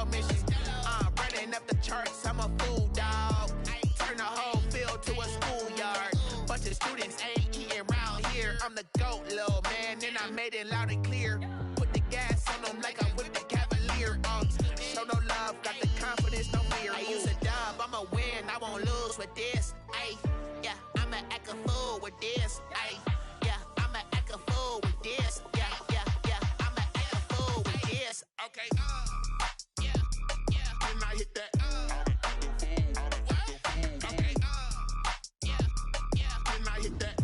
Stello mission. Running up the charts, I'm a fool, dog. Turn the whole field to a schoolyard. Bunch of students ain't eating round here. I'm the GOAT, little man, and I made it loud and clear. Put the gas on them like I'm with the Cavalier. Show no love, got the confidence, no fear. I use a dub, I'ma win, I won't lose with this. Ay, yeah, I'ma act a fool with this. Ay, yeah, I'ma act a fool with this. Yeah, yeah, yeah, I'ma act a fool with this. Okay, yeah, yeah. Can I hit that? Okay, yeah, yeah. Can I hit that?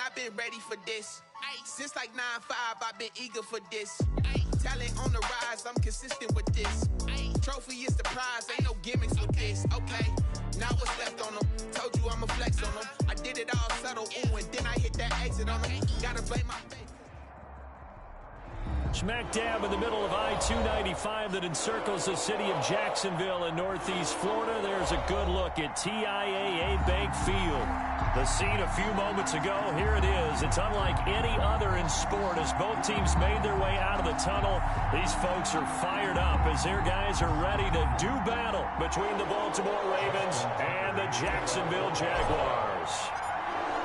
I've been ready for this. Since like 9-5, I've been eager for this. Talent on the rise, I'm consistent with this. Trophy is the prize, ain't no gimmicks with this. Okay, now what's left on them? Told you I'ma flex on them. I did it all subtle, ooh, and then I hit that exit on them. Gotta blame my face. Smack dab in the middle of I-295 that encircles the city of Jacksonville in northeast Florida. There's a good look at TIAA Bank Field. The scene a few moments ago, here it is. It's unlike any other in sport as both teams made their way out of the tunnel. These folks are fired up as their guys are ready to do battle between the Baltimore Ravens and the Jacksonville Jaguars.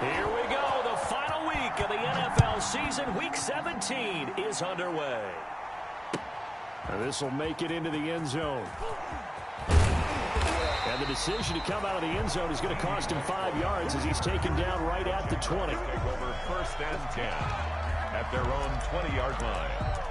Here we go. The final week of the NFL season, Week 17, is underway. And this will make it into the end zone. And the decision to come out of the end zone is going to cost him 5 yards as he's taken down right at the 20. Take over 1st and 10 at their own 20-yard line.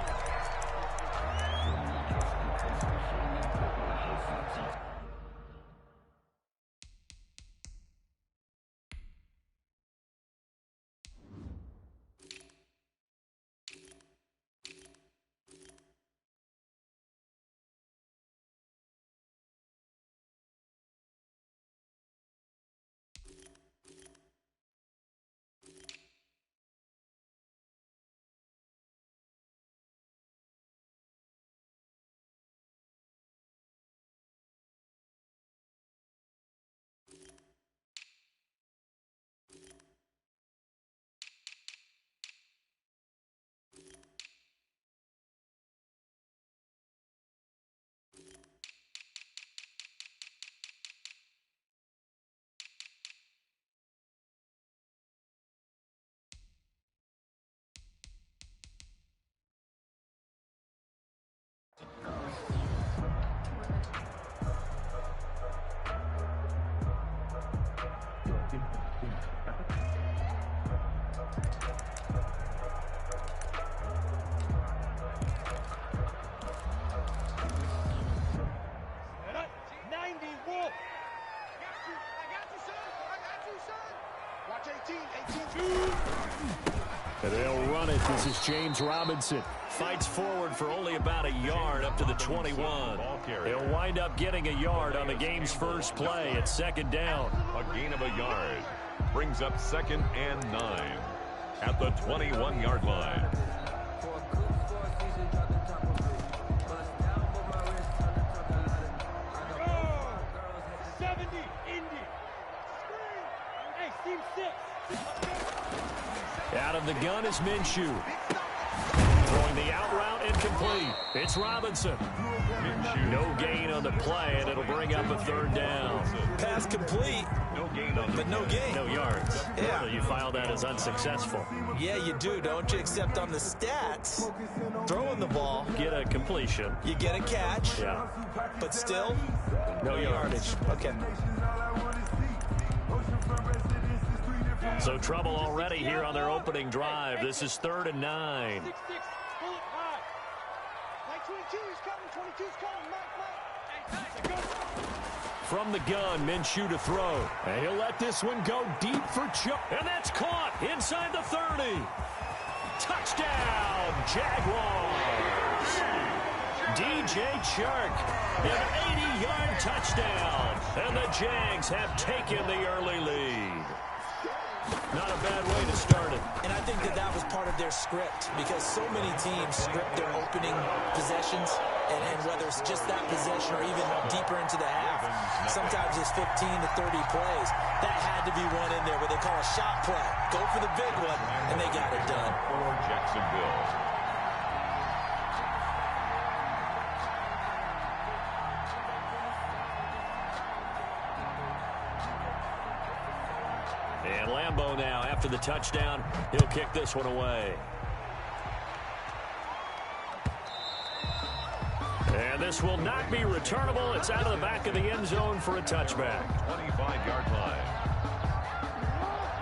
And they'll run it. This is James Robinson. Fights forward for only about a yard up to the 21. He'll wind up getting a yard on the game's first play at 2nd down. A gain of a yard brings up 2nd and 9 at the 21-yard line. Out of the gun is Minshew. Throwing the out route incomplete. It's Robinson. No gain on the play, and it'll bring up a 3rd down. Pass complete, No gain on but no gain. No yards. Yeah. So you file that as unsuccessful. Yeah, you do, don't you? Except on the stats, throwing the ball, Get a completion. you get a catch, Yeah. but still, No yardage. Okay. So trouble already here on their opening drive. This is 3rd and 9. From the gun, Minshew to throw. And he'll let this one go deep for Chuck. And that's caught inside the 30. Touchdown, Jaguars. DJ Chark, an 80-yard touchdown. And the Jags have taken the early lead. Not a bad way to start it. And I think that was part of their script, because so many teams script their opening possessions And whether it's just that possession or even deeper into the half, sometimes it's 15 to 30 plays. That had to be one in there where they call a shot play. Go for the big one, and they got it done. For Jacksonville. And Lambeau now, after the touchdown, he'll kick this one away. And this will not be returnable. It's out of the back of the end zone for a touchback. 25-yard line.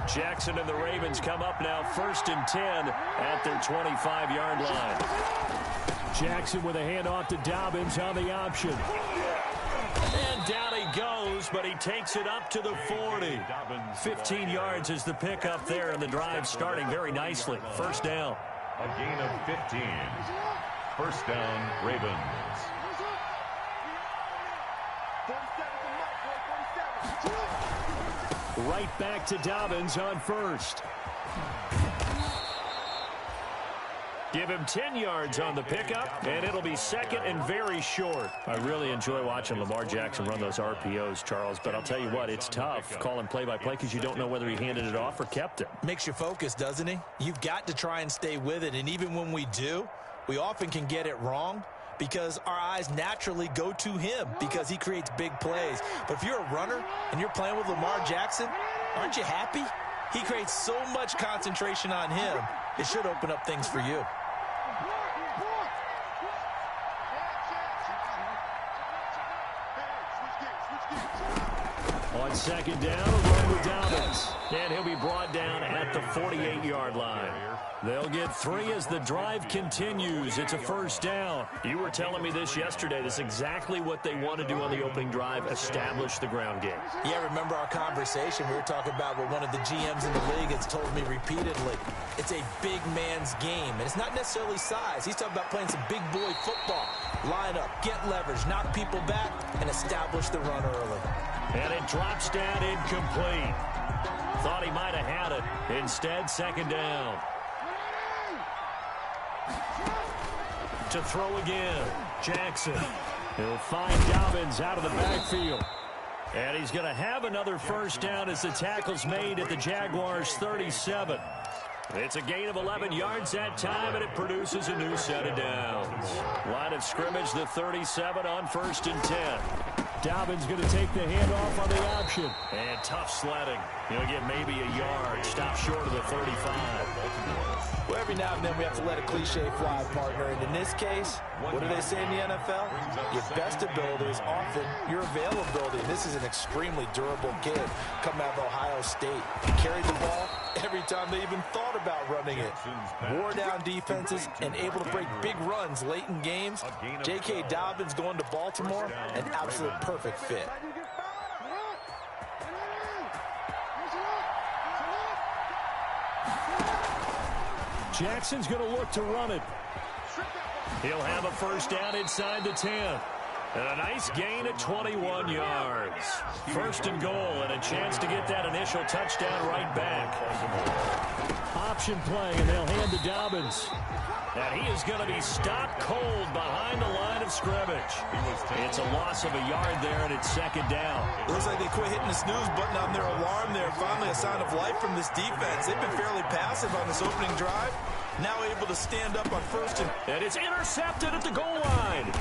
Jackson and the Ravens come up now 1st and 10 at their 25-yard line. Jackson with a handoff to Dobbins on the option. And down he goes, but he takes it up to the 40. 15 yards is the pickup there, and the drive starting very nicely. First down. A gain of 15. First down, Ravens. Right back to Dobbins on first. Give him 10 yards on the pickup, and it'll be second and very short. I really enjoy watching Lamar Jackson run those RPOs, Charles, but I'll tell you what, it's tough calling play-by-play because you don't know whether he handed it off or kept it. Makes you focus, doesn't he? You've got to try and stay with it, and even when we do, we often can get it wrong because our eyes naturally go to him because he creates big plays. But if you're a runner and you're playing with Lamar Jackson, aren't you happy? He creates so much concentration on him, it should open up things for you. On second down, a run with Dobbins. And he'll be brought down at the 48-yard line. They'll get 3 as the drive continues. It's a first down. You were telling me this yesterday. This is exactly what they want to do on the opening drive, establish the ground game. Yeah, remember our conversation? We were talking about what one of the GMs in the league has told me repeatedly. It's a big man's game, and it's not necessarily size. He's talking about playing some big boy football. Line up, get leverage, knock people back, and establish the run early. And it drops down incomplete. Thought he might have had it. Instead, second down. To throw again, Jackson. He'll find Dobbins out of the backfield. And he's going to have another first down as the tackle's made at the Jaguars' 37. It's a gain of 11 yards that time, and it produces a new set of downs. Line of scrimmage, the 37 on 1st and 10. Dobbins going to take the handoff on the option. And tough sledding. He'll get maybe a yard. Stop short of the 35. Well, every now and then we have to let a cliche fly, partner. And in this case, what do they say in the NFL? Your best ability is often your availability. And this is an extremely durable kid coming out of Ohio State. He carried the ball every time they even thought about running it. Wore down defenses and able to break big runs late in games. J.K. Dobbins going to Baltimore, an absolute perfect fit. Jackson's going to look to run it. He'll have a first down inside the 10. And a nice gain at 21 yards. First and goal, and a chance to get that initial touchdown right back. Option play, and they'll hand to Dobbins. And he is going to be stopped cold behind the line of scrimmage. It's a loss of a yard there, and it's second down. It looks like they quit hitting the snooze button on their alarm there. Finally a sign of life from this defense. They've been fairly passive on this opening drive. Now able to stand up on first and it's intercepted at the goal line.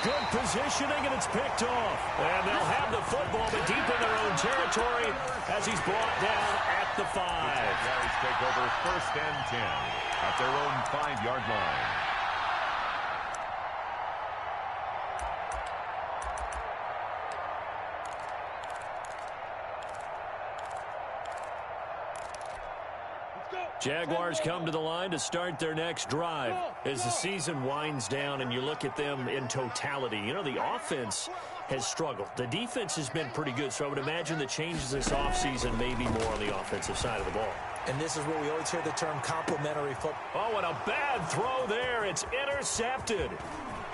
Good positioning, and it's picked off. And they'll have the football, but deep in their own territory as he's brought down at the 5. Jaguars take over 1st and 10 at their own 5-yard line. Jaguars come to the line to start their next drive. As the season winds down and you look at them in totality, you know, the offense has struggled. The defense has been pretty good, so I would imagine the changes this offseason may be more on the offensive side of the ball. And this is where we always hear the term complementary football. Oh, and a bad throw there. It's intercepted.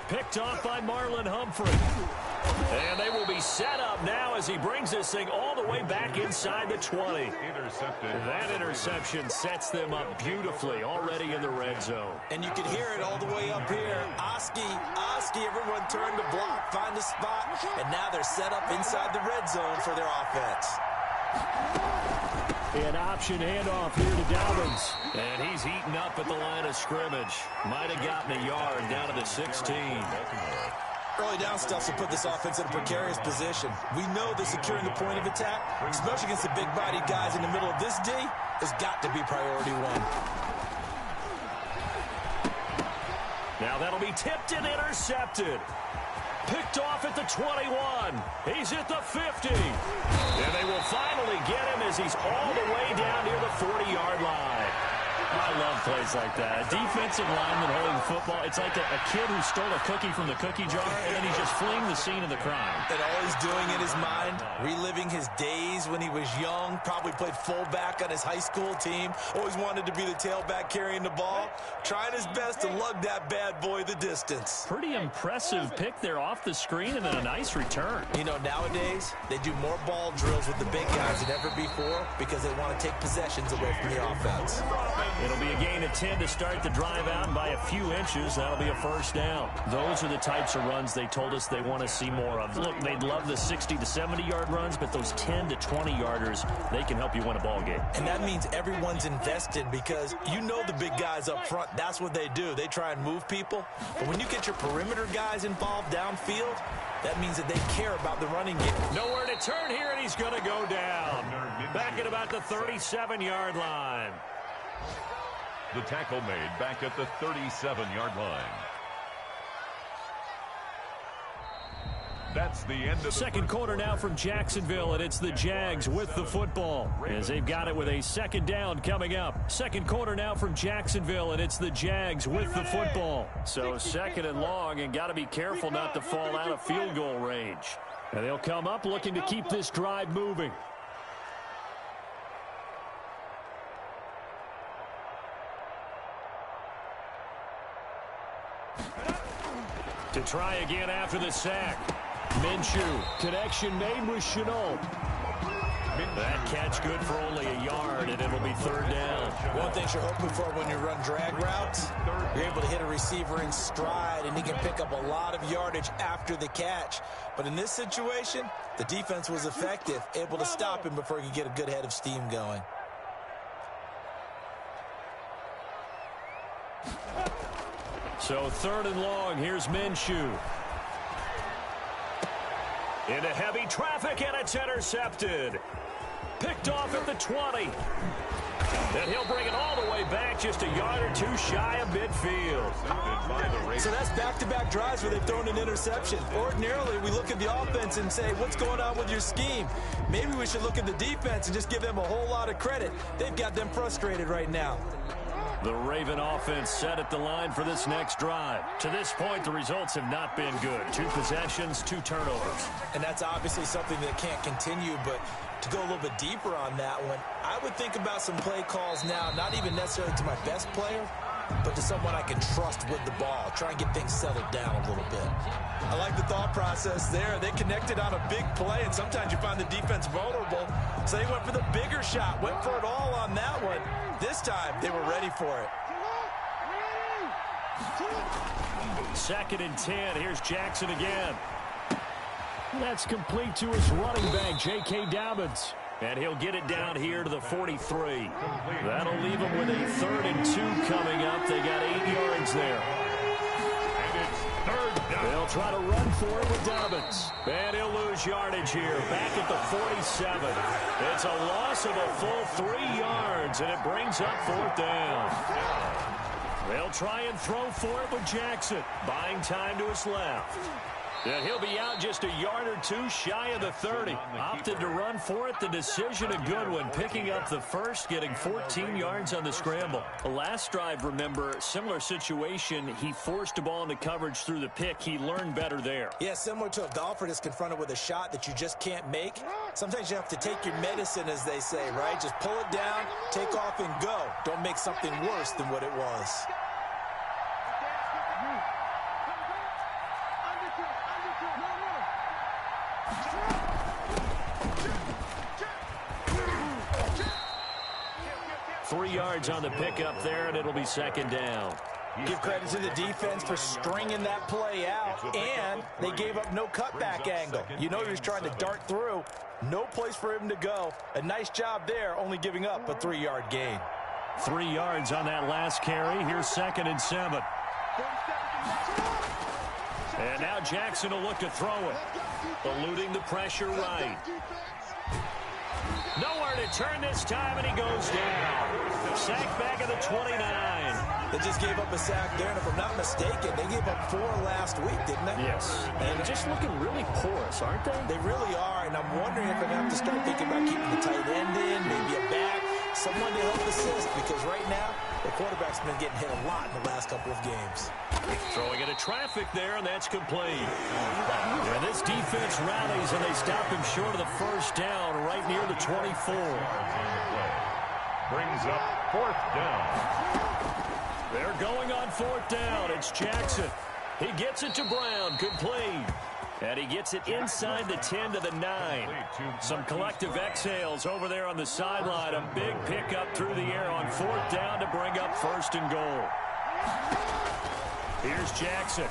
Picked off by Marlon Humphrey. And they will be set up now as he brings this thing all the way back inside the 20. That interception sets them up beautifully already in the red zone. And you can hear it all the way up here. Oski, everyone turned to block, find a spot, and now they're set up inside the red zone for their offense. An option handoff here to Dobbins. And he's eaten up at the line of scrimmage. Might have gotten a yard down to the 16. Early down stuff will put this offense in a precarious position. We know that securing the point of attack, especially against the big-bodied guys in the middle of this D, has got to be priority one. Now that'll be tipped and intercepted. Picked off at the 21. He's at the 50. And they will finally get him as he's all the way down near the 40-yard line. I love plays like that. A defensive lineman holding the football. It's like a kid who stole a cookie from the cookie jar, and then he's just fleeing the scene of the crime. And all he's doing in his mind, reliving his days when he was young, probably played fullback on his high school team, always wanted to be the tailback carrying the ball, trying his best to lug that bad boy the distance. Pretty impressive pick there off the screen and then a nice return. You know, nowadays, they do more ball drills with the big guys than ever before because they want to take possessions away from the offense. It'll be a gain of 10 to start the drive out, and by a few inches, that'll be a first down. Those are the types of runs they told us they want to see more of. Look, they'd love the 60 to 70-yard runs, but those 10 to 20-yarders, they can help you win a ball game. And that means everyone's invested because you know the big guys up front, that's what they do. They try and move people. But when you get your perimeter guys involved downfield, that means that they care about the running game. Nowhere to turn here, and he's going to go down. Back at about the 37-yard line. The tackle made back at the 37-yard line. That's the end of the second quarter now from Jacksonville, and it's the Jags with the football as they've got it with a second down coming up. Second quarter now from Jacksonville, and it's the Jags with the football. So second and long, and got to be careful not to fall out of field goal range. And they'll come up looking to keep this drive moving. To try again after the sack. Minshew, connection made with Chenault. That catch good for only a yard, and it'll be third down. One thing you're hoping for when you run drag routes, you're able to hit a receiver in stride, and he can pick up a lot of yardage after the catch. But in this situation, the defense was effective, able to stop him before he could get a good head of steam going. So third and long, here's Minshew. Into heavy traffic, and it's intercepted. Picked off at the 20. And he'll bring it all the way back just a yard or two shy of midfield. So that's back-to-back drives where they've thrown an interception. Ordinarily, we look at the offense and say, what's going on with your scheme? Maybe we should look at the defense and just give them a whole lot of credit. They've got them frustrated right now. The Raven offense set at the line for this next drive. To this point, the results have not been good. 2 possessions, 2 turnovers. And that's obviously something that can't continue, but to go a little bit deeper on that one, I would think about some play calls now, not even necessarily to my best player, but to someone I can trust with the ball. Try and get things settled down a little bit. I like the thought process there. They connected on a big play, and sometimes you find the defense vulnerable. So they went for the bigger shot, went for it all on that one. This time, they were ready for it. Second and 10. Here's Jackson again. That's complete to his running back, J.K. Dobbins. And he'll get it down here to the 43. That'll leave him with a 3rd and 2 coming up. They got 8 yards there. And it's third down. They'll try to run for it with Dobbins. And he'll lose yardage here, back at the 47. It's a loss of a full 3 yards, and it brings up 4th down. They'll try and throw for it with Jackson, buying time to his left. And he'll be out just a yard or 2 shy of the 30. Opted to run for it. The decision a good one. Picking up the first, getting 14 yards on the scramble. The last drive, remember, similar situation. He forced a ball into coverage through the pick. He learned better there. Yeah, similar to a golfer that's confronted with a shot that you just can't make. Sometimes you have to take your medicine, as they say, right? Just pull it down, take off, and go. Don't make something worse than what it was. 3 yards on the pickup there, and it'll be second down. Give credit to the defense for stringing that play out, and they gave up no cutback angle. You know he was trying to dart through. No place for him to go. A nice job there, only giving up a 3-yard gain. 3 yards on that last carry. Here's 2nd and 7. And now Jackson will look to throw it. Eluding the pressure right. Nowhere to turn this time, and he goes down. Sack back at the 29. They just gave up a sack there, and if I'm not mistaken, they gave up 4 last week, didn't they? Yes. And just looking really porous, aren't they? They really are, and I'm wondering if I'm going to have to start thinking about keeping the tight end in, maybe a back, someone to help assist, because right now, the quarterback's been getting hit a lot in the last couple of games. Throwing into traffic there, and that's complete. And this defense rallies, and they stop him short of the first down right near the 24. Brings up 4th down. They're going on 4th down. It's Jackson. He gets it to Brown. Complete. And he gets it inside the 10 to the 9. Some collective exhales over there on the sideline. A big pickup through the air on 4th down to bring up 1st and goal. Here's Jackson.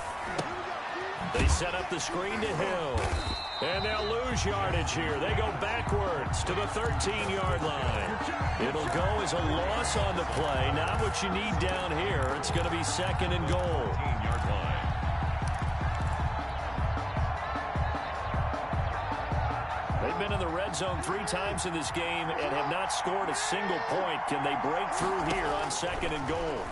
They set up the screen to Hill. And they'll lose yardage here. They go backwards to the 13-yard line. It'll go as a loss on the play. Not what you need down here. It's going to be 2nd and goal. 13-yard line. They've been in the red zone 3 times in this game and have not scored a single point. Can they break through here on 2nd and goal?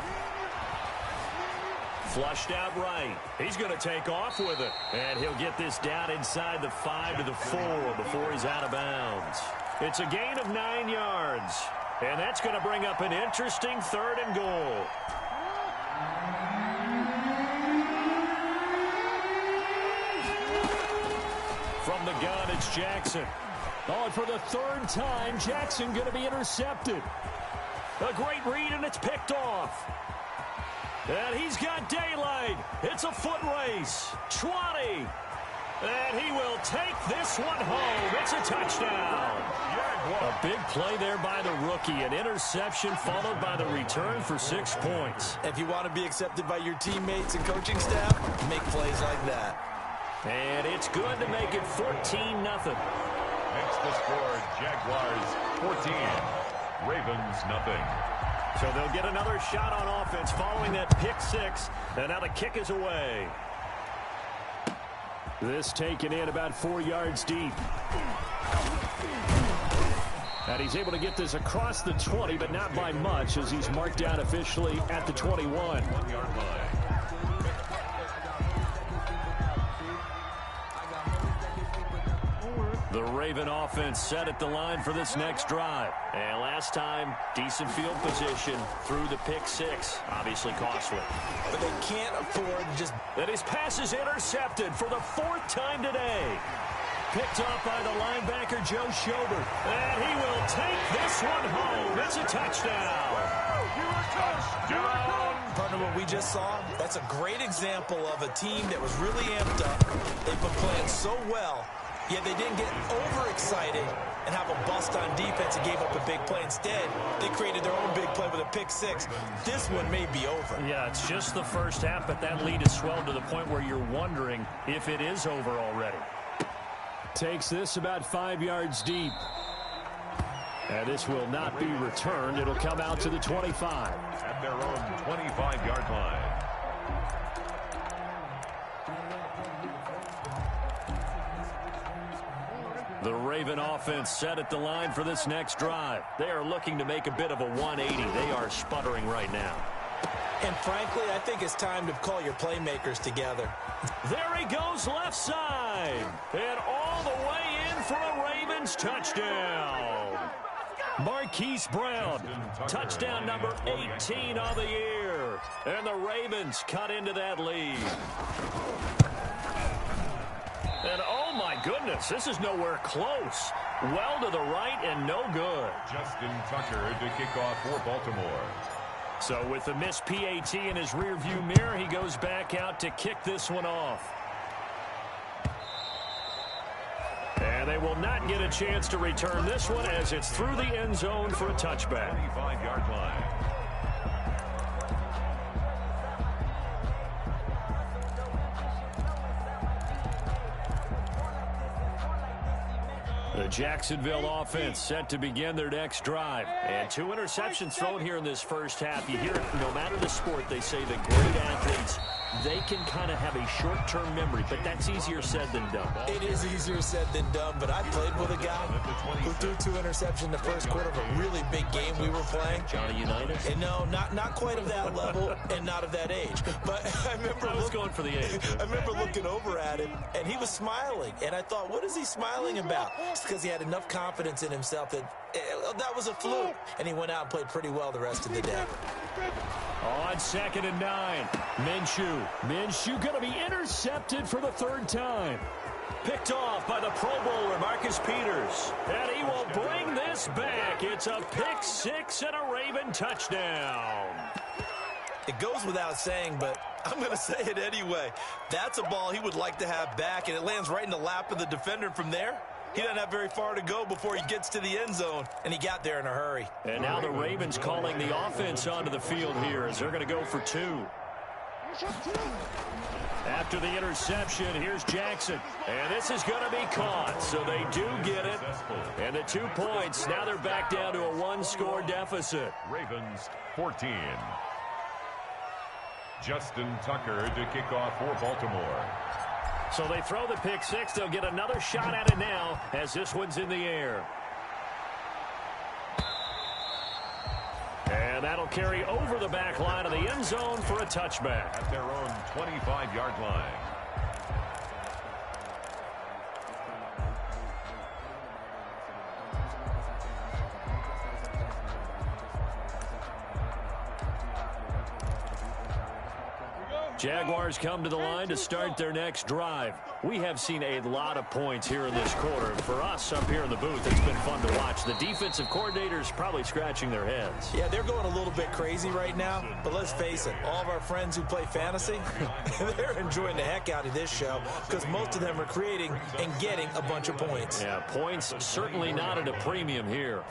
Flushed out right. He's going to take off with it. And he'll get this down inside the 5 to the 4 before he's out of bounds. It's a gain of 9 yards. And that's going to bring up an interesting 3rd and goal. From the gun, it's Jackson. Oh, and for the 3rd time, Jackson going to be intercepted. A great read, and it's picked off. And he's got daylight. It's a foot race. 20. And he will take this one home. It's a touchdown. A big play there by the rookie. An interception followed by the return for 6 points. If you want to be accepted by your teammates and coaching staff, make plays like that. And it's good to make it 14-0. Makes the score Jaguars 14, Ravens nothing. So they'll get another shot on offense following that pick 6. And now the kick is away. This taken in about 4 yards deep. And he's able to get this across the 20, but not by much, as he's marked down officially at the 21. 1-yard line. The Raven offense set at the line for this next drive. And last time, decent field position through the pick 6. Obviously costly. But they can't afford to just... And his pass is intercepted for the 4th time today. Picked off by the linebacker, Joe Schobert. And he will take this one home. It's a touchdown. Partner, what we just saw, that's a great example of a team that was really amped up. They've been playing so well. Yet they didn't get overexcited and have a bust on defense and gave up a big play. Instead, they created their own big play with a pick 6. This one may be over. Yeah, it's just the first half, but that lead has swelled to the point where you're wondering if it is over already. Takes this about 5 yards deep. And this will not be returned. It'll come out to the 25. At their own 25-yard line. The Raven offense set at the line for this next drive. They are looking to make a bit of a 180. They are sputtering right now. And frankly, I think it's time to call your playmakers together. There he goes left side. And all the way in for a Ravens touchdown. Marquise Brown, touchdown number 18 on the year. And the Ravens cut into that lead. And oh my goodness, this is nowhere close. Well to the right and no good. Justin Tucker to kick off for Baltimore. So with the missed PAT in his rearview mirror, he goes back out to kick this one off. And And they will not get a chance to return this one as it's through the end zone for a touchback. 25-yard line. The Jacksonville offense set to begin their next drive. And 2 interceptions thrown here in this first half. You hear it, no matter the sport, they say that great athletes, they can kind of have a short-term memory, but that's easier said than done. It is easier said than done, but I played with a guy who threw 2 interceptions in the first quarter of a really big game we were playing. Johnny Unitas? And no, not quite of that level and not of that age. But I remember going for the age. I remember looking over at him, and he was smiling. And I thought, what is he smiling about? It's because he had enough confidence in himself that that was a fluke. And he went out and played pretty well the rest of the day. On 2nd and 9, Minshew going to be intercepted for the 3rd time. Picked off by the Pro Bowler, Marcus Peters. And he will bring this back. It's a pick 6 and a Raven touchdown. It goes without saying, but I'm going to say it anyway. That's a ball he would like to have back, and it lands right in the lap of the defender from there. He doesn't have very far to go before he gets to the end zone, and he got there in a hurry. And now the Ravens calling the offense onto the field here as they're going to go for 2. After the interception, here's Jackson. And this is going to be caught, so they do get it. And the 2 points, now they're back down to a 1-score deficit. Ravens 14. Justin Tucker to kick off for Baltimore. So they throw the pick 6. They'll get another shot at it now as this one's in the air. And that'll carry over the back line of the end zone for a touchback. At their own 25-yard line. Jaguars come to the line to start their next drive. We have seen a lot of points here in this quarter. And for us up here in the booth, it's been fun to watch. The defensive coordinators probably scratching their heads. Yeah, they're going a little bit crazy right now. But let's face it, all of our friends who play fantasy, they're enjoying the heck out of this show because most of them are creating and getting a bunch of points. Yeah, points certainly not at a premium here.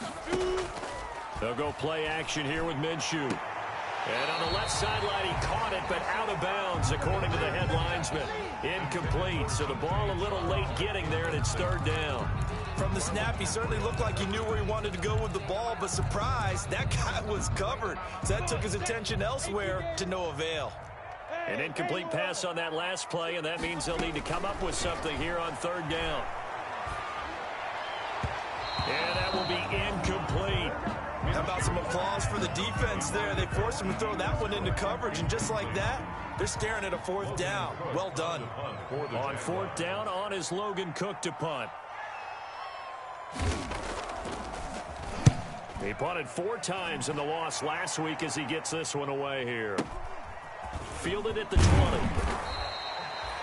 They'll go play action here with Minshew. And on the left sideline, he caught it, but out of bounds, according to the head linesman. Incomplete, so the ball a little late getting there, and it's 3rd down. From the snap, he certainly looked like he knew where he wanted to go with the ball, but surprise, that guy was covered. So that took his attention elsewhere to no avail. An incomplete pass on that last play, and that means they'll need to come up with something here on 3rd down. And that will be incomplete. How about some applause for the defense there? They forced him to throw that one into coverage, and just like that, they're staring at a 4th down. Well done. On 4th down, on is Logan Cook to punt. He punted 4 times in the loss last week as he gets this one away here. Fielded at the 20.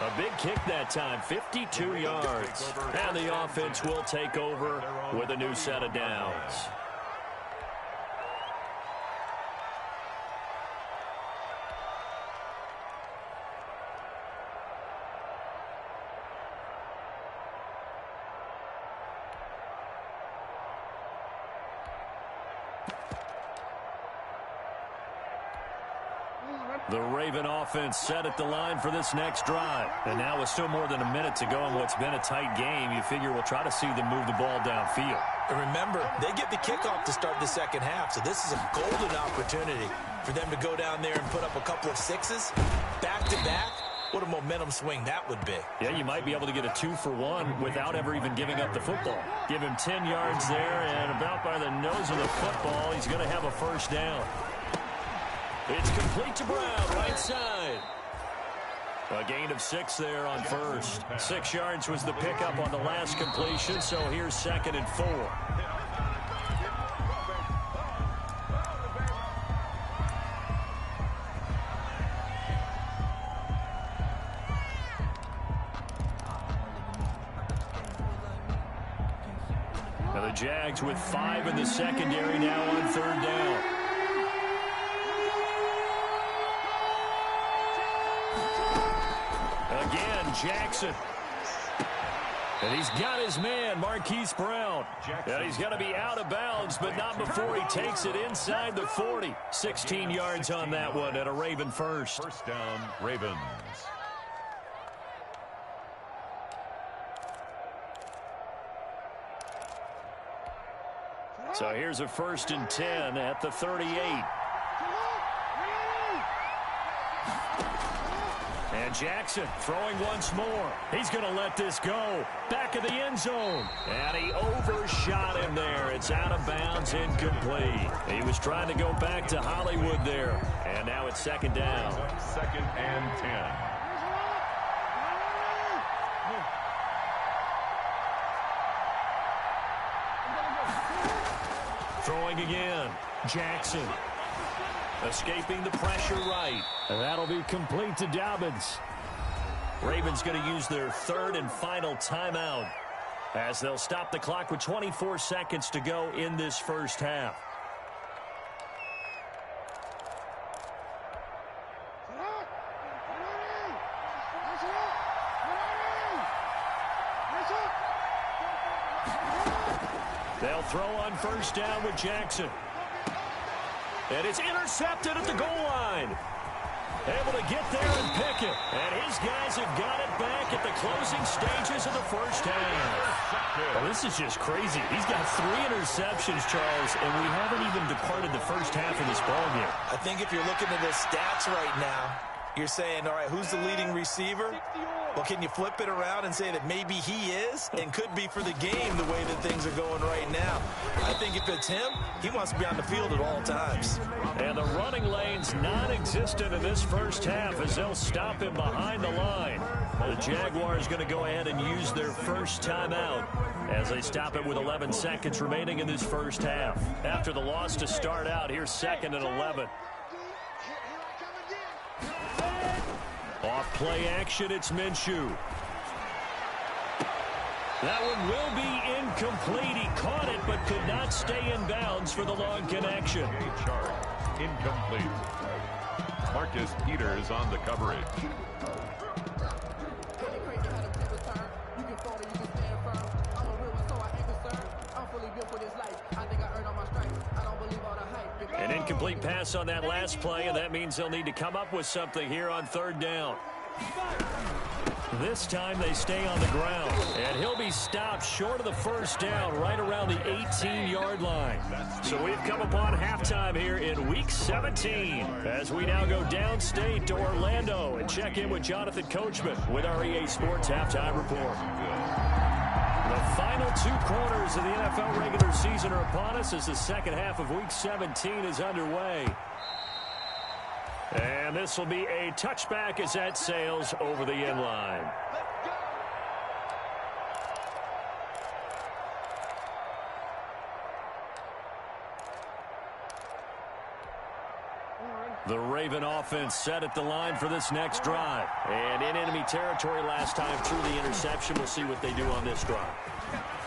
A big kick that time, 52 yards. And the offense will take over with a new set of downs. The Raven offense set at the line for this next drive. And now with still more than a minute to go in what's been a tight game, you figure we'll try to see them move the ball downfield. And remember, they get the kickoff to start the second half, so this is a golden opportunity for them to go down there and put up a couple of 6s back-to-back. What a momentum swing that would be. Yeah, you might be able to get a 2-for-1 without ever even giving up the football. Give him 10 yards there, and about by the nose of the football, he's going to have a 1st down. It's complete to Brown, right side. A gain of 6 there on 1st. 6 yards was the pickup on the last completion, so here's 2nd and 4. Now the Jags with 5 in the secondary now on 3rd down. Again, Jackson. And he's got his man, Marquise Brown. And he's going to be out of bounds, but not before he takes it inside the 40. 16 yards on that one at a Raven first. First down, Ravens. So here's a 1st and 10 at the 38. And Jackson throwing once more. He's going to let this go. Back of the end zone. And he overshot him there. It's out of bounds, incomplete. He was trying to go back to Hollywood there. And now it's 2nd down. 2nd and 10. Throwing again. Jackson. Escaping the pressure right. And that'll be complete to Dobbins. Ravens going to use their 3rd and final timeout as they'll stop the clock with 24 seconds to go in this first half. They'll throw on 1st down with Jackson. And it's intercepted at the goal line. Able to get there and pick it. And his guys have got it back at the closing stages of the first half. Well, this is just crazy. He's got 3 interceptions, Charles, and we haven't even departed the first half of this ballgame. I think if you're looking at the stats right now, you're saying, all right, who's the leading receiver? Well, can you flip it around and say that maybe he is and could be for the game the way that things are going right now? I think if it's him, he wants to be on the field at all times. And the running lane's non-existent in this first half as they'll stop him behind the line. The Jaguars going to go ahead and use their first timeout as they stop it with 11 seconds remaining in this first half. After the loss to start out, here's 2nd and 11. Off play action, it's Minshew. That one will be incomplete. He caught it, but could not stay in bounds for the long connection. Chart incomplete. Marcus Peters on the coverage. An incomplete pass on that last play, and that means they'll need to come up with something here on 3rd down. This time they stay on the ground, and he'll be stopped short of the first down right around the 18-yard line. So we've come upon halftime here in Week 17 as we now go downstate to Orlando and check in with Jonathan Coachman with our EA Sports Halftime Report. The final 2 quarters of the NFL regular season are upon us as the second half of Week 17 is underway. And this will be a touchback as that sails over the end line. The Raven offense set at the line for this next drive. And in enemy territory last time through the interception. We'll see what they do on this drive.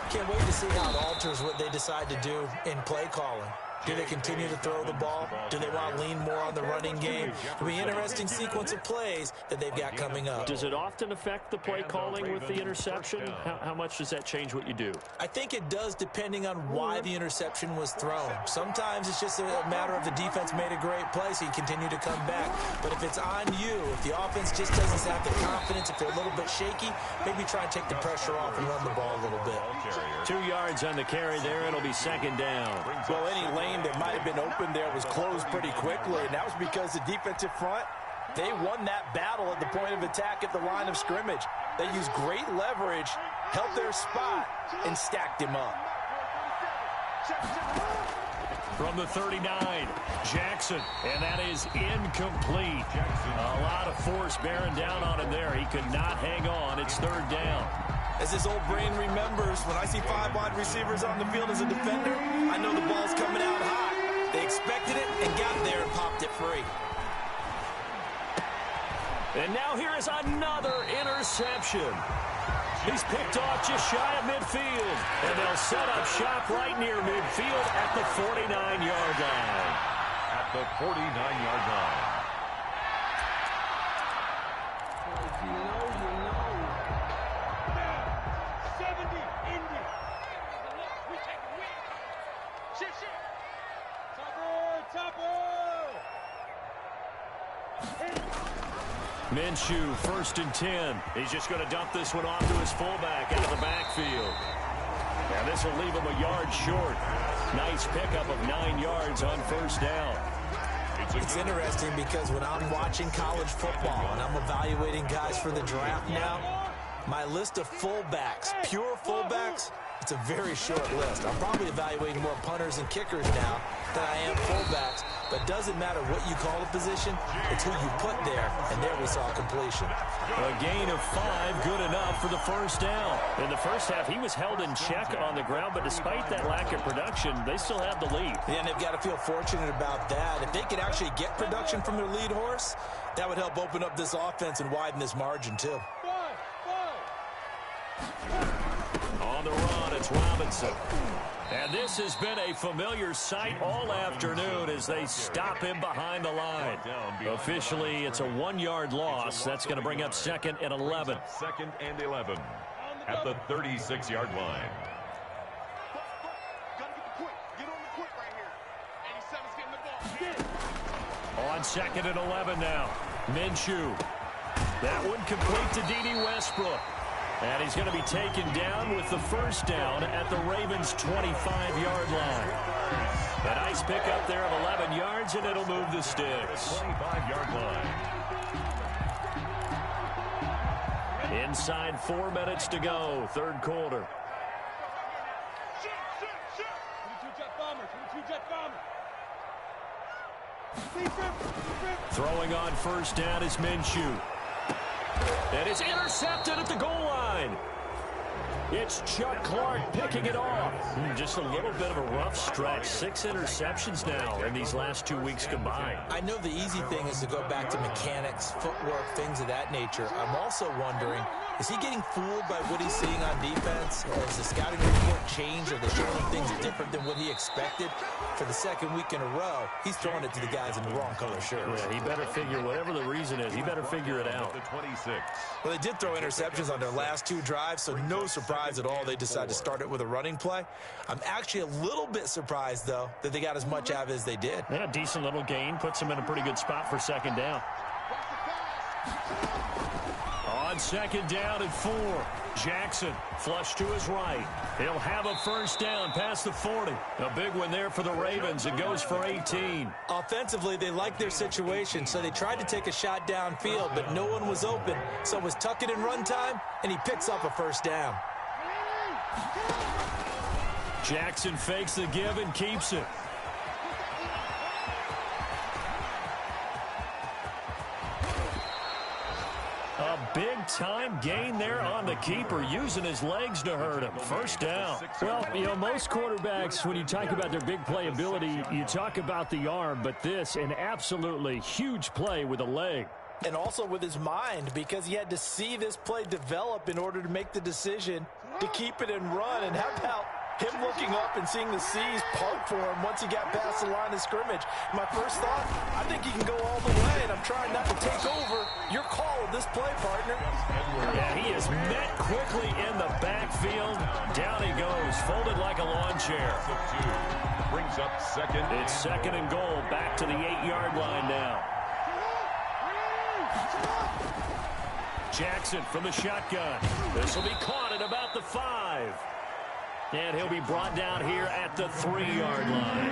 Can't wait to see how it alters what they decide to do in play calling. Do they continue to throw the ball? Do they want to lean more on the running game? It'll be an interesting sequence of plays that they've got coming up. Does it often affect the play calling with the interception? How much does that change what you do? I think it does depending on why the interception was thrown. Sometimes it's just a matter of the defense made a great play, so you continue to come back. But if it's on you, if the offense just doesn't have the confidence, if they're a little bit shaky, maybe try and take the pressure off and run the ball a little bit. 2 yards on the carry there. It'll be 2nd down. Well, any lane that might have been open there was closed pretty quickly, and that was because the defensive front, they won that battle at the point of attack at the line of scrimmage. They used great leverage, held their spot, and stacked him up. From the 39, Jackson, and that is incomplete. A lot of force bearing down on him there. He could not hang on. It's 3rd down. As his old brain remembers, when I see 5 wide receivers on the field as a defender, I know the ball's coming out hot. They expected it and got there and popped it free. And now here is another interception. He's picked off just shy of midfield. And they'll set up shop right near midfield at the 49-yard line. At the 49-yard line. Minshew, 1st and 10. He's just going to dump this one off to his fullback out of the backfield. And this will leave him a yard short. Nice pickup of 9 yards on 1st down. It's interesting because when I'm watching college football and I'm evaluating guys for the draft now, my list of fullbacks, pure fullbacks, it's a very short list. I'm probably evaluating more punters and kickers now than I am fullbacks. But it doesn't matter what you call the position, it's who you put there, and there we saw completion. A gain of 5, good enough for the 1st down. In the first half, he was held in check on the ground, but despite that lack of production, they still have the lead. Yeah, and they've got to feel fortunate about that. If they could actually get production from their lead horse, that would help open up this offense and widen this margin, too. On the run, it's Robinson. And this has been a familiar sight all afternoon as they stop him behind the line. Officially, it's a 1-yard loss. That's going to bring up 2nd and 11. 2nd and 11 at the 36-yard line. On 2nd and 11 now. Minshew. That one complete to D.D. Westbrook. And he's going to be taken down with the 1st down at the Ravens' 25-yard line. A nice pickup there of 11 yards, and it'll move the sticks. 25-yard line. Inside 4 minutes to go, 3rd quarter. Throwing on 1st down is Minshew. And it's intercepted at the goal line. It's Chuck Clark picking it off. Just a little bit of a rough stretch. 6 interceptions now in these last 2 weeks combined. I know the easy thing is to go back to mechanics, footwork, things of that nature. I'm also wondering, is he getting fooled by what he's seeing on defense? Or has the scouting report changed? Are they showing him things different than what he expected? For the 2nd week in a row, he's throwing it to the guys in the wrong color shirts. Yeah, he better figure, whatever the reason is, he better figure it out. The 26. Well, they did throw interceptions on their last 2 drives, so no surprise at all they decided to start it with a running play. I'm actually a little bit surprised, though, that they got as much out of it as they did. Yeah, decent little gain. Puts them in a pretty good spot for 2nd down. On 2nd down and 4. Jackson flush to his right. He'll have a 1st down past the 40. A big one there for the Ravens. It goes for 18. Offensively, they liked their situation, so they tried to take a shot downfield, but no one was open. So it was tuck it in run time, and he picks up a 1st down. Jackson fakes the give and keeps it. A big-time gain there on the keeper, using his legs to hurt him. 1st down. Well, you know, most quarterbacks, when you talk about their big playability, you talk about the arm, but this, an absolutely huge play with a leg. And also with his mind, because he had to see this play develop in order to make the decision to keep it and run. And how about him looking up and seeing the seas part for him once he got past the line of scrimmage? My first thought, I think he can go all the way, and I'm trying not to take over. Your call with this play, partner. Yeah, he is met quickly in the backfield. Down he goes, folded like a lawn chair. Brings up 2nd. It's 2nd and goal, back to the 8-yard line now. Jackson from the shotgun. This will be caught at about the 5. And he'll be brought down here at the 3-yard line.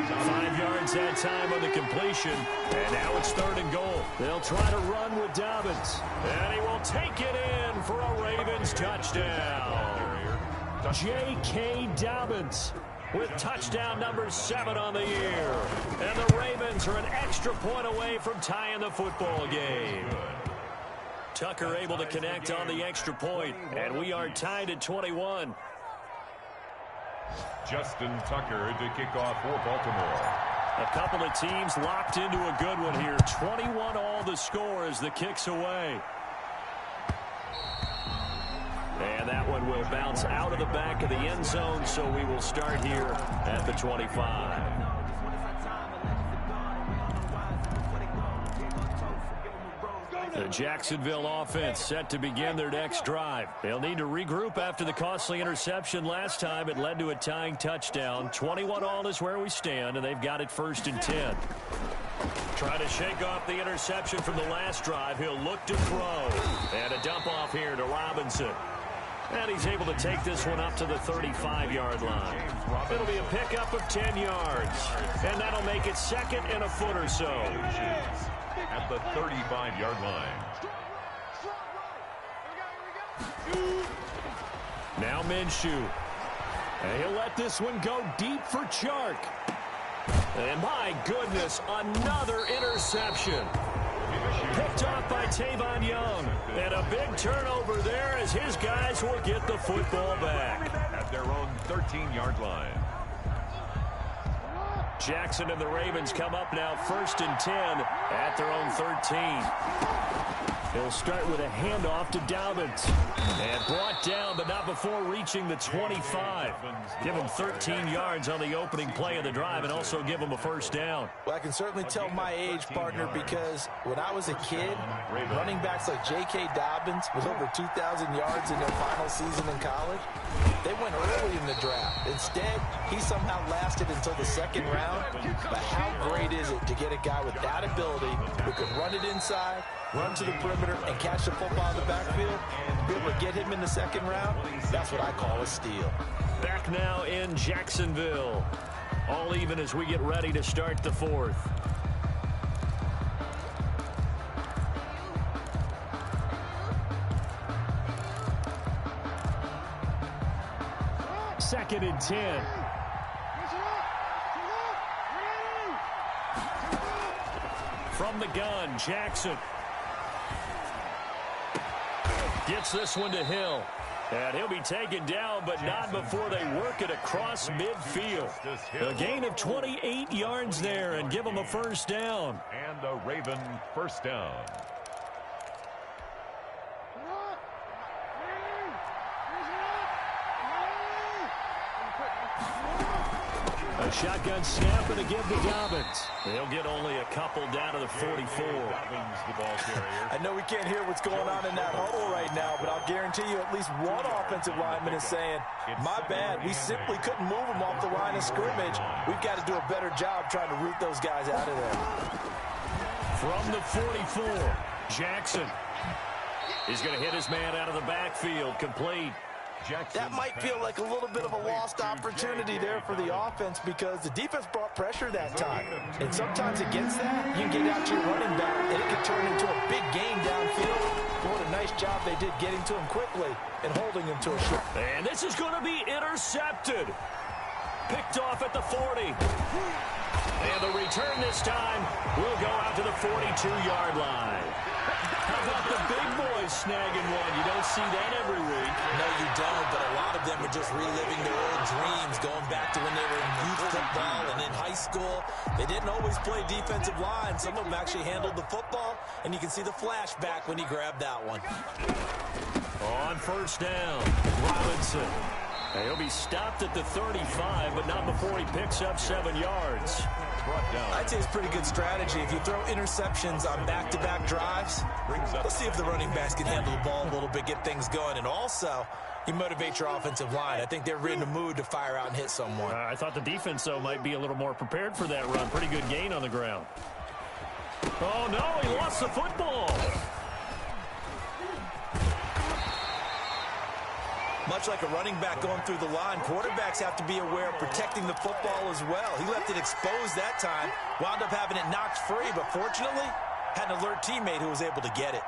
5 yards that time on the completion. And now it's 3rd and goal. They'll try to run with Dobbins. And he will take it in for a Ravens touchdown. J.K. Dobbins with touchdown number 7 on the year. And the Ravens are an extra point away from tying the football game. Tucker able to connect on the extra point, and we are tied at 21. Justin Tucker to kick off for Baltimore. A couple of teams locked into a good one here. 21 all the score as the kick's away. And that one will bounce out of the back of the end zone, so we will start here at the 25. The Jacksonville offense set to begin their next drive. They'll need to regroup after the costly interception last time. It led to a tying touchdown. 21-all is where we stand, and they've got it 1st and 10. Trying to shake off the interception from the last drive. He'll look to throw. And a dump off here to Robinson. And he's able to take this one up to the 35-yard line. It'll be a pickup of 10 yards. And that'll make it 2nd and a foot or so. At the 35-yard line. Now Minshew. And he'll let this one go deep for Chark. And my goodness, another interception. Picked off by Tavon Young. And a big turnover there as his guys will get the football back. At their own 13-yard line. Jackson and the Ravens come up now 1st and 10 at their own 13. He'll start with a handoff to Dobbins. And brought down, but not before reaching the 25. Give him 13 yards on the opening play of the drive and also give him a 1st down. Well, I can certainly tell my age, partner, because when I was a kid, running backs like J.K. Dobbins with over 2,000 yards in their final season in college, they went early in the draft. Instead, he somehow lasted until the 2nd round. But how great is it to get a guy with that ability who can run it inside, run to the perimeter, and catch the football in the backfield? Be able to get him in the 2nd round? That's what I call a steal. Back now in Jacksonville. All even as we get ready to start the 4th. Second and 10. From the gun, Jackson. Gets this one to Hill. And he'll be taken down, but not before they work it across midfield. A gain of 28 yards there and give them a 1st down. And a Raven 1st down. A shotgun snap and a give to Dobbins. They'll get only a couple down to the 44. The ball carrier. I know we can't hear what's going on in that huddle right now, but I'll guarantee you at least one offensive lineman is saying, my bad, we simply couldn't move them off the line of scrimmage. We've got to do a better job trying to root those guys out of there. From the 44, Jackson. He's going to hit his man out of the backfield, complete. That might feel like a little bit of a lost opportunity there for the offense because the defense brought pressure that time. And sometimes against that, you can get out to your running back, and it can turn into a big game downfield. What a nice job they did getting to him quickly and holding him to a short. And this is going to be intercepted. Picked off at the 40. And the return this time will go out to the 42-yard line. How about the big boys snagging one? You don't see that every week. No, you don't, but a lot of them are just reliving their old dreams, going back to when they were in youth football and in high school. They didn't always play defensive line. Some of them actually handled the football, and you can see the flashback when he grabbed that one. On 1st down, Robinson. He'll be stopped at the 35, but not before he picks up 7 yards. I'd say it's pretty good strategy. If you throw interceptions on back-to-back drives, let's see if the running backs can handle the ball a little bit, get things going. And also, you motivate your offensive line. I think they're in the mood to fire out and hit someone. I thought the defense, though, might be a little more prepared for that run. Pretty good gain on the ground. Oh, no, he lost the football. Much like a running back going through the line, quarterbacks have to be aware of protecting the football as well. He left it exposed that time, wound up having it knocked free, but fortunately, had an alert teammate who was able to get it.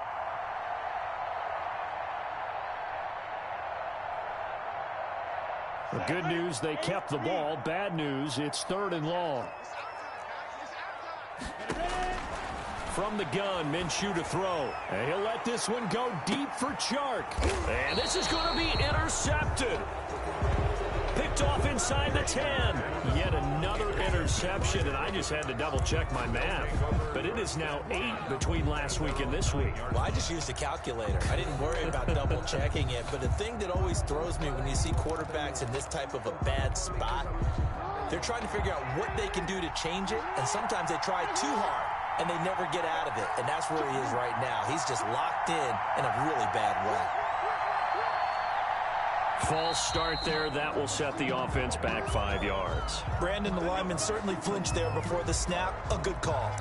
The good news, they kept the ball. Bad news, it's 3rd and long. From the gun, Minshew to throw. And he'll let this one go deep for Chark. And this is going to be intercepted. Picked off inside the 10. Yet another interception, and I just had to double-check my math. But it is now 8 between last week and this week. Well, I just used a calculator. I didn't worry about double-checking it. But the thing that always throws me when you see quarterbacks in this type of a bad spot, they're trying to figure out what they can do to change it, and sometimes they try too hard. and they never get out of it. And that's where he is right now. He's just locked in a really bad way. False start there. That will set the offense back 5 yards. Brandon, the lineman certainly flinched there before the snap. A good call.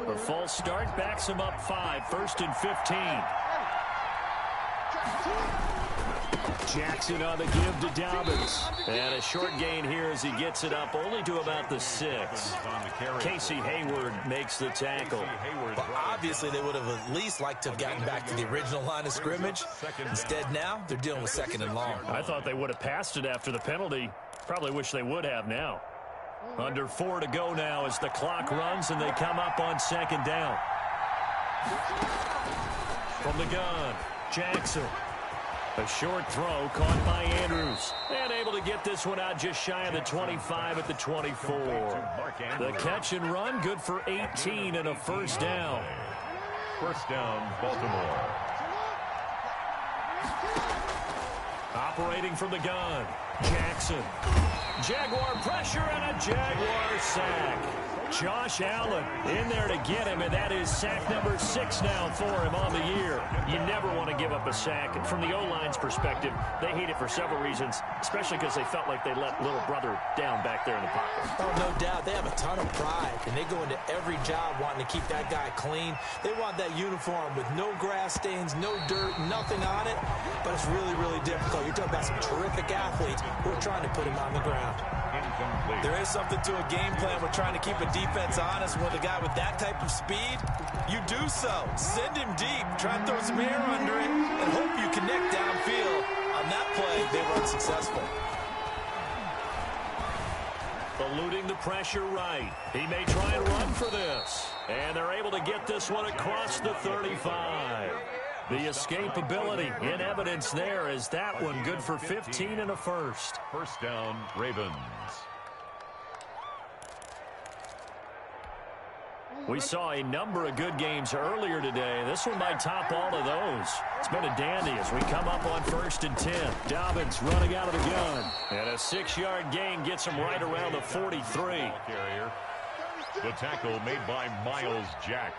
The false start backs him up 5, 1st and 15. Jackson on the give to Dobbins. And a short gain here as he gets it up only to about the 6. Casey Hayward makes the tackle. But obviously they would have at least liked to have gotten back to the original line of scrimmage. Instead now, they're dealing with 2nd and long. I thought they would have passed it after the penalty. Probably wish they would have now. Under 4 to go now as the clock runs and they come up on 2nd down. From the gun, Jackson. A short throw caught by Andrews. And able to get this one out just shy of the 25 at the 24. The catch and run good for 18 and a 1st down. 1st down, Baltimore. Operating from the gun, Jackson. Jaguar pressure and a Jaguar sack. Josh Allen in there to get him, and that is sack number 6 now for him on the year. You never want to give up a sack. From the O-line's perspective, they hate it for several reasons, especially because they felt like they let little brother down back there in the pocket. Oh, no doubt. They have a ton of pride, and they go into every job wanting to keep that guy clean. They want that uniform with no grass stains, no dirt, nothing on it, but it's really, really difficult. You're talking about some terrific athletes who are trying to put him on the ground. There is something to a game plan with trying to keep a defense honest. With a guy with that type of speed, you do so. Send him deep. Try and throw some air under it and hope you connect downfield. On that play, they were unsuccessful. Eluding the pressure right. He may try and run for this. And they're able to get this one across the 35. The escapability in evidence there is that one good for 15 and a 1st. 1st down, Ravens. We saw a number of good games earlier today. This one might top all of those. It's been a dandy as we come up on 1st and 10. Dobbins running out of the gun. And a 6-yard gain gets him right around the 43. The tackle made by Miles Jack.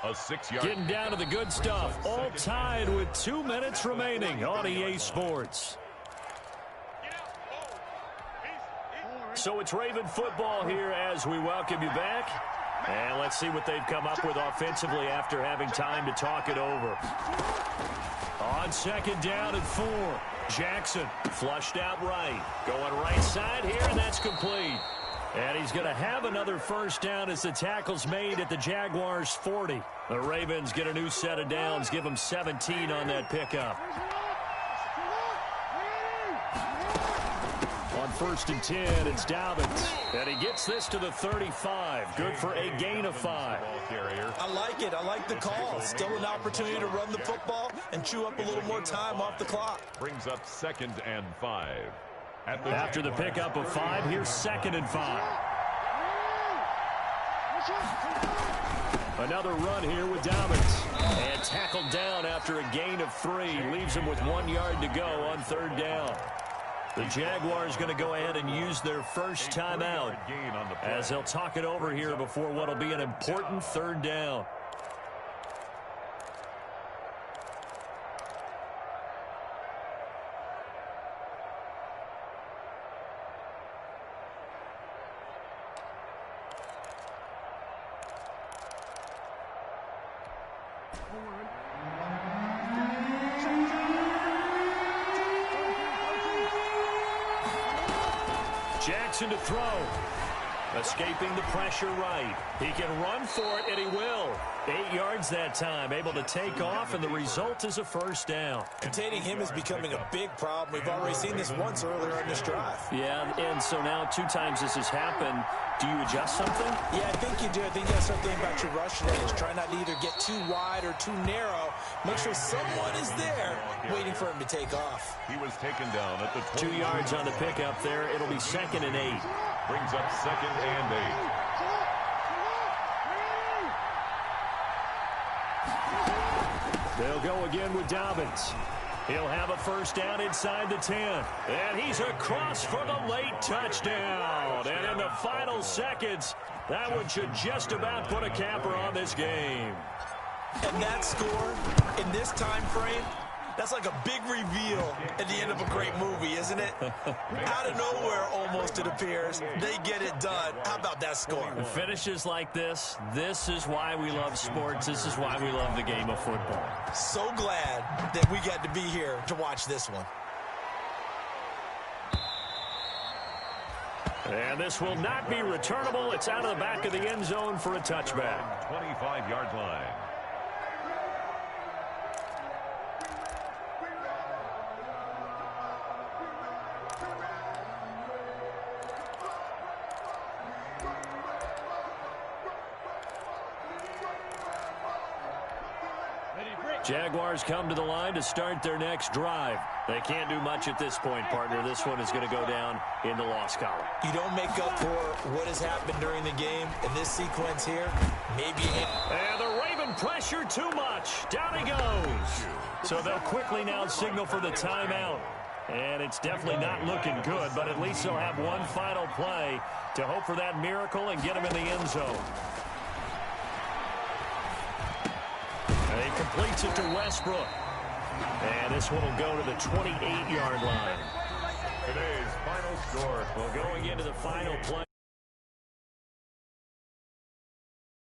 A 6-yard. Getting down to the good stuff. All tied with 2 minutes remaining on EA Sports. So it's Raven football here as we welcome you back. And let's see what they've come up with offensively after having time to talk it over. On 2nd down and 4. Jackson flushed out right. Going right side here, and that's complete. And he's going to have another 1st down as the tackle's made at the Jaguars' 40. The Ravens get a new set of downs, give them 17 on that pickup. On 1st and 10, it's Dobbins. And he gets this to the 35. Good for a gain of 5. I like it. I like the call. Still an opportunity to run the football and chew up a little more time off the clock. Brings up 2nd and 5. After the pickup of 5, here's 2nd and 5. Another run here with Dobbins. And tackled down after a gain of 3. Leaves him with 1 yard to go on 3rd down. The Jaguars going to go ahead and use their first timeout as they'll talk it over here before what will be an important 3rd down. Jackson to throw. Escaping the pressure right. He can run for it, and he will. 8 yards that time, able to take off, and the result is a 1st down. Containing him is becoming a big problem. We've already seen this once earlier in this drive. Yeah, and so now 2 times this has happened. Do you adjust something? Yeah, I think you do. I think you got to start thinking about your rush lanes. Try not to either get too wide or too narrow. Make sure someone is there waiting for him to take off. He was taken down at the 2 yards on the pickup there. It'll be 2nd and 8. Brings up 2nd and 8. They'll go again with Dobbins. He'll have a first down inside the 10. And he's across for the late touchdown. And in the final seconds, that one should just about put a capper on this game. And that score, in this time frame, that's like a big reveal at the end of a great movie, isn't it? Out of nowhere, almost, it appears. They get it done. How about that score? Finishes like this is why we love sports. This is why we love the game of football. So glad that we got to be here to watch this one. And this will not be returnable. It's out of the back of the end zone for a touchback. 25-yard line. Jaguars come to the line to start their next drive. They can't do much at this point, partner. This one is going to go down in the loss column. You don't make up for what has happened during the game. In this sequence here, maybe... And the Raven pressure too much. Down he goes. So they'll quickly now signal for the timeout. And it's definitely not looking good, but at least they'll have one final play to hope for that miracle and get him in the end zone. He completes it to Westbrook. And this one will go to the 28-yard line. Today's final score. Well, going into the final play.